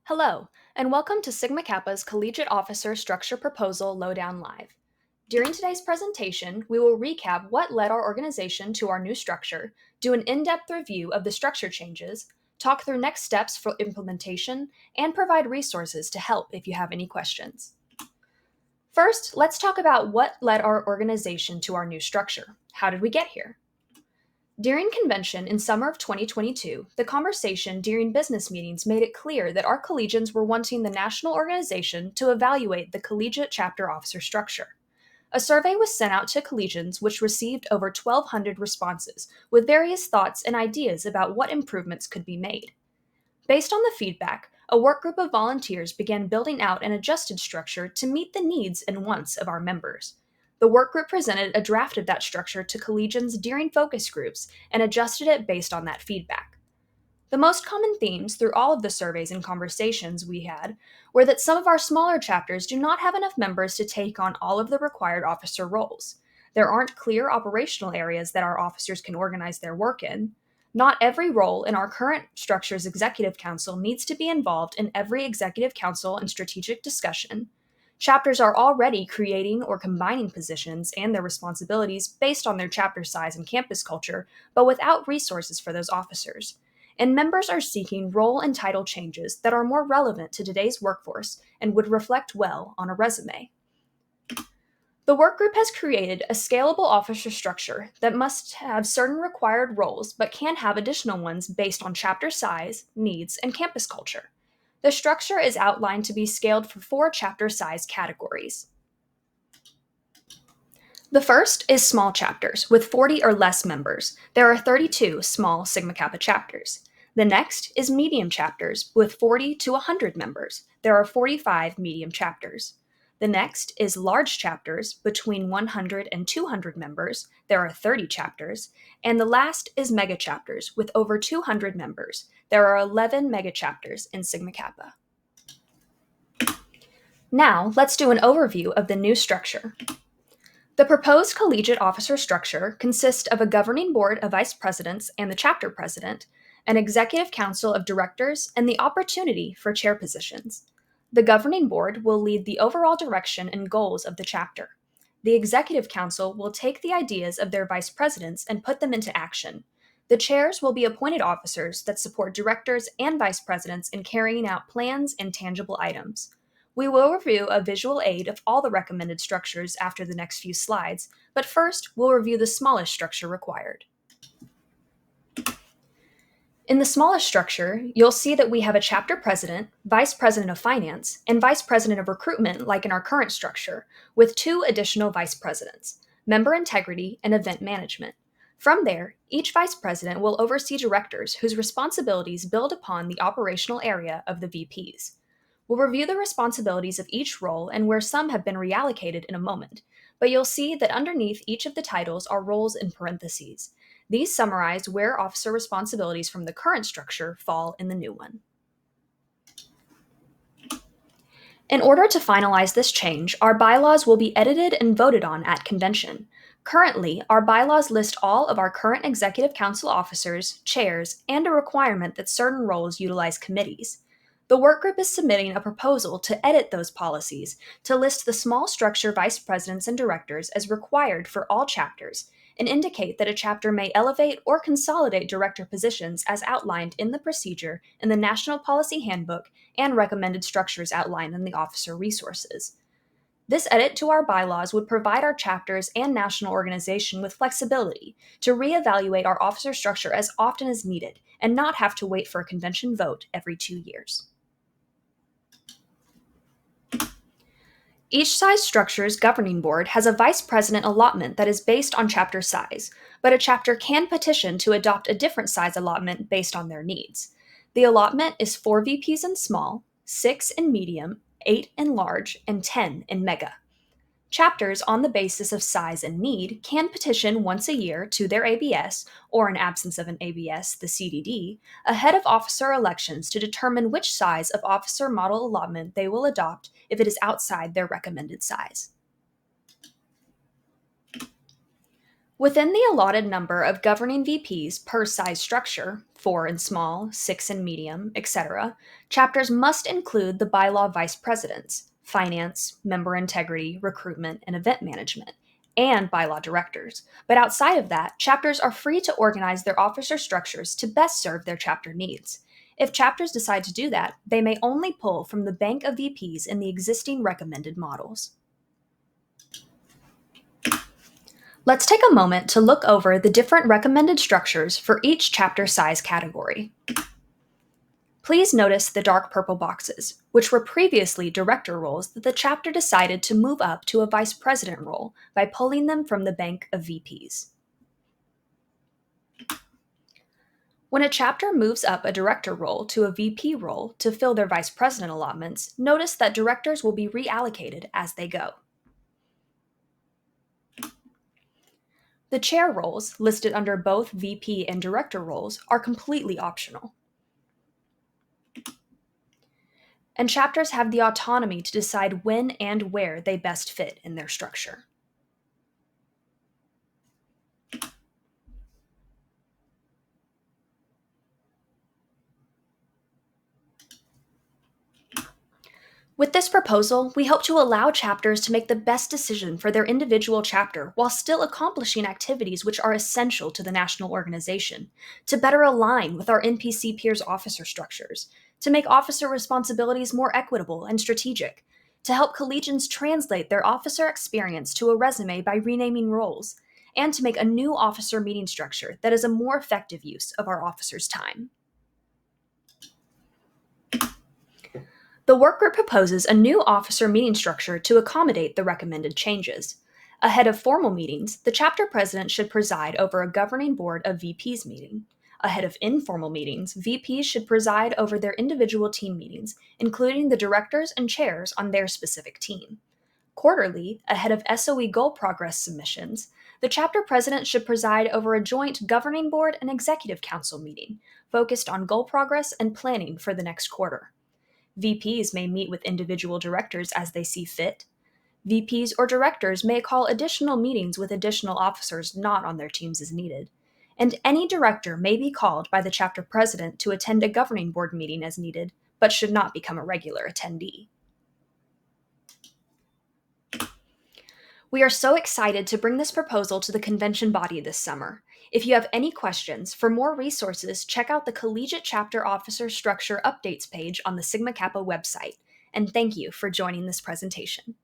Hello, and welcome to Sigma Kappa's Collegiate Officer Structure Proposal Lowdown Live. During today's presentation, we will recap what led our organization to our new structure, do an in-depth review of the structure changes, talk through next steps for implementation, and provide resources to help if you have any questions. First, let's talk about what led our organization to our new structure. How did we get here? During convention in summer of 2022, the conversation during business meetings made it clear that our collegians were wanting the national organization to evaluate the collegiate chapter officer structure. A survey was sent out to collegians which received over 1,200 responses with various thoughts and ideas about what improvements could be made. Based on the feedback, a work group of volunteers began building out an adjusted structure to meet the needs and wants of our members. The work group presented a draft of that structure to collegians during focus groups and adjusted it based on that feedback. The most common themes through all of the surveys and conversations we had were that some of our smaller chapters do not have enough members to take on all of the required officer roles. There aren't clear operational areas that our officers can organize their work in. Not every role in our current structure's executive council needs to be involved in every executive council and strategic discussion. Chapters are already creating or combining positions and their responsibilities based on their chapter size and campus culture, but without resources for those officers. And members are seeking role and title changes that are more relevant to today's workforce and would reflect well on a resume. The work group has created a scalable officer structure that must have certain required roles but can have additional ones based on chapter size, needs, and campus culture. The structure is outlined to be scaled for 4 chapter size categories. The first is small chapters with 40 or less members. There are 32 small Sigma Kappa chapters. The next is medium chapters with 40 to 100 members. There are 45 medium chapters. The next is large chapters between 100 and 200 members. There are 30 chapters. And the last is mega chapters with over 200 members. There are 11 mega chapters in Sigma Kappa. Now, let's do an overview of the new structure. The proposed collegiate officer structure consists of a governing board of vice presidents and the chapter president, an executive council of directors, and the opportunity for chair positions. The governing board will lead the overall direction and goals of the chapter. The executive council will take the ideas of their vice presidents and put them into action. The chairs will be appointed officers that support directors and vice presidents in carrying out plans and tangible items. We will review a visual aid of all the recommended structures after the next few slides, but first we'll review the smallest structure required. In the smallest structure, you'll see that we have a chapter president, vice president of finance, and vice president of recruitment like in our current structure, with 2 additional vice presidents, member integrity and event management. From there, each vice president will oversee directors whose responsibilities build upon the operational area of the VPs. We'll review the responsibilities of each role and where some have been reallocated in a moment, but you'll see that underneath each of the titles are roles in parentheses. These summarize where officer responsibilities from the current structure fall in the new one. In order to finalize this change, our bylaws will be edited and voted on at convention. Currently, our bylaws list all of our current executive council officers, chairs, and a requirement that certain roles utilize committees. The work group is submitting a proposal to edit those policies to list the small structure vice presidents and directors as required for all chapters and indicate that a chapter may elevate or consolidate director positions as outlined in the procedure in the National Policy Handbook and recommended structures outlined in the officer resources. This edit to our bylaws would provide our chapters and national organization with flexibility to reevaluate our officer structure as often as needed and not have to wait for a convention vote every 2 years. Each size structure's governing board has a vice president allotment that is based on chapter size, but a chapter can petition to adopt a different size allotment based on their needs. The allotment is 4 VPs in small, 6 in medium, 8 in large, and 10 in mega. Chapters on the basis of size and need can petition once a year to their ABS, or in absence of an ABS, the CDD, ahead of officer elections to determine which size of officer model allotment they will adopt if it is outside their recommended size. Within the allotted number of governing VPs per size structure, 4 in small, 6 in medium, etc., chapters must include the bylaw vice presidents, finance, member integrity, recruitment, and event management, and bylaw directors. But outside of that, chapters are free to organize their officer structures to best serve their chapter needs. If chapters decide to do that, they may only pull from the bank of VPs in the existing recommended models. Let's take a moment to look over the different recommended structures for each chapter size category. Please notice the dark purple boxes, which were previously director roles that the chapter decided to move up to a vice president role by pulling them from the bank of VPs. When a chapter moves up a director role to a VP role to fill their vice president allotments, notice that directors will be reallocated as they go. The chair roles, listed under both VP and director roles, are completely optional. And chapters have the autonomy to decide when and where they best fit in their structure. With this proposal, we hope to allow chapters to make the best decision for their individual chapter while still accomplishing activities which are essential to the national organization, to better align with our NPC peers' officer structures, to make officer responsibilities more equitable and strategic, to help collegians translate their officer experience to a resume by renaming roles, and to make a new officer meeting structure that is a more effective use of our officers' time. The workgroup proposes a new officer meeting structure to accommodate the recommended changes. Ahead of formal meetings, the chapter president should preside over a governing board of VPs meeting. Ahead of informal meetings, VPs should preside over their individual team meetings, including the directors and chairs on their specific team. Quarterly, ahead of SOE goal progress submissions, the chapter president should preside over a joint governing board and executive council meeting, focused on goal progress and planning for the next quarter. VPs may meet with individual directors as they see fit. VPs or directors may call additional meetings with additional officers not on their teams as needed. And any director may be called by the chapter president to attend a governing board meeting as needed, but should not become a regular attendee. We are so excited to bring this proposal to the convention body this summer. If you have any questions, for more resources, check out the Collegiate Chapter Officer Structure Updates page on the Sigma Kappa website. And thank you for joining this presentation.